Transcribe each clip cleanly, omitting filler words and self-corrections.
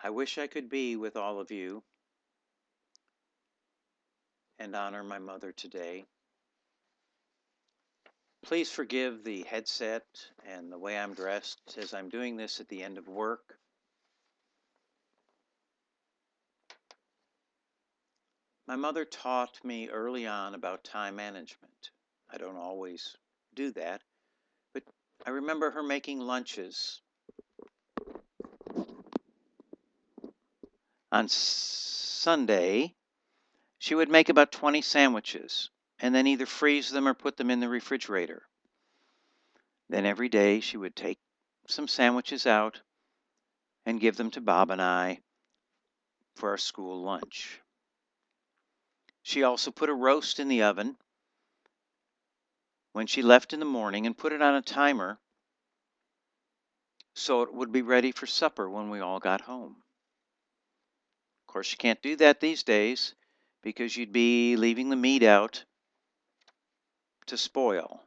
I wish I could be with all of you and honor my mother today. Please forgive the headset and the way I'm dressed as I'm doing this at the end of work. My mother taught me early on about time management. I don't always do that, but I remember her making lunches on Sunday. She would make about 20 sandwiches and then either freeze them or put them in the refrigerator. Then every day she would take some sandwiches out and give them to Bob and I for our school lunch. She also put a roast in the oven when she left in the morning and put it on a timer so it would be ready for supper when we all got home. Of course, you can't do that these days because you'd be leaving the meat out to spoil.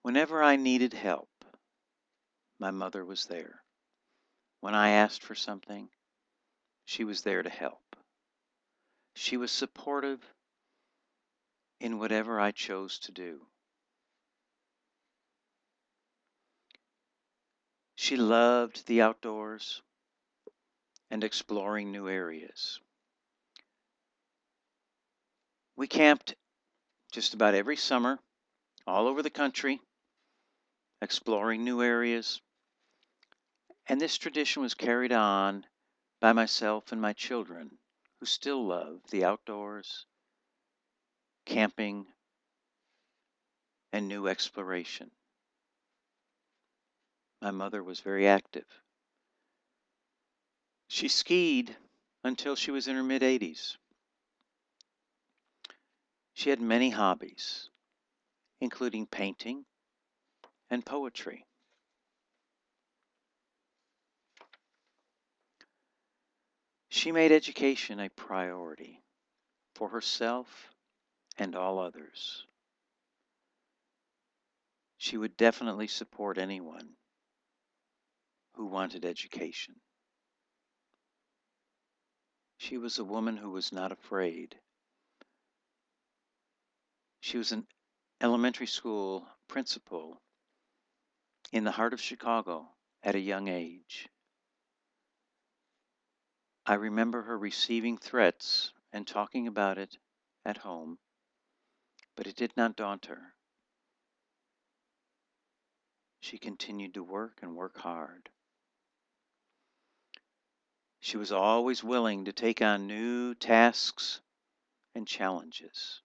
Whenever I needed help, my mother was there. When I asked for something, she was there to help. She was supportive in whatever I chose to do. She loved the outdoors and exploring new areas. We camped just about every summer all over the country, exploring new areas, and this tradition was carried on by myself and my children, who still love the outdoors, camping, and new exploration. My mother was very active. She skied until she was in her mid-80s. She had many hobbies, including painting and poetry. She made education a priority for herself and all others. She would definitely support anyone who wanted education. She was a woman who was not afraid. She was an elementary school principal in the heart of Chicago at a young age. I remember her receiving threats and talking about it at home, but it did not daunt her. She continued to work and work hard. She was always willing to take on new tasks and challenges.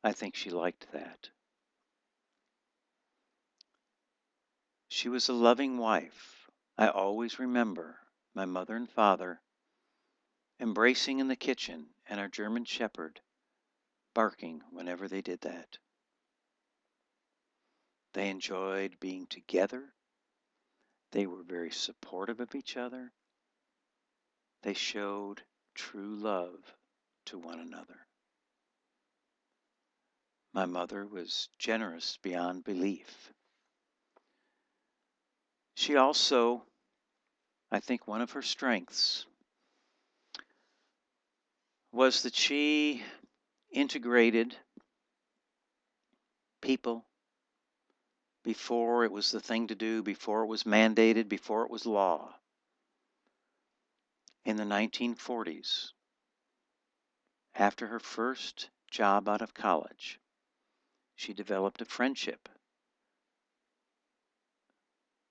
I think she liked that. She was a loving wife. I always remember my mother and father embracing in the kitchen and our German shepherd barking whenever they did that. They enjoyed being together. They were very supportive of each other. They showed true love to one another. My mother was generous beyond belief. She also, I think one of her strengths was that she integrated people before it was the thing to do, before it was mandated, before it was law. In the 1940s, after her first job out of college, she developed a friendship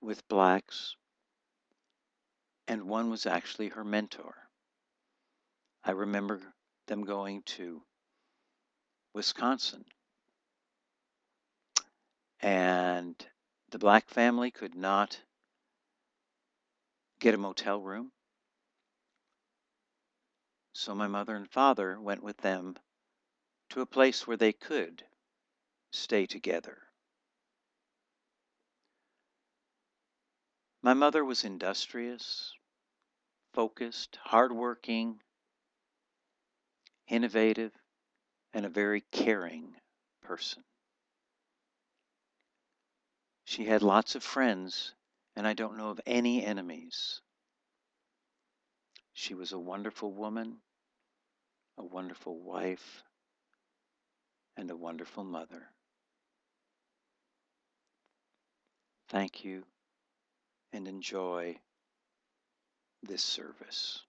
with blacks, and one was actually her mentor. I remember them going to Wisconsin, and the black family could not get a motel room. So my mother and father went with them to a place where they could stay together. My mother was industrious, focused, hardworking, innovative, and a very caring person. She had lots of friends and I don't know of any enemies. She was a wonderful woman, a wonderful wife, and a wonderful mother. Thank you and enjoy this service.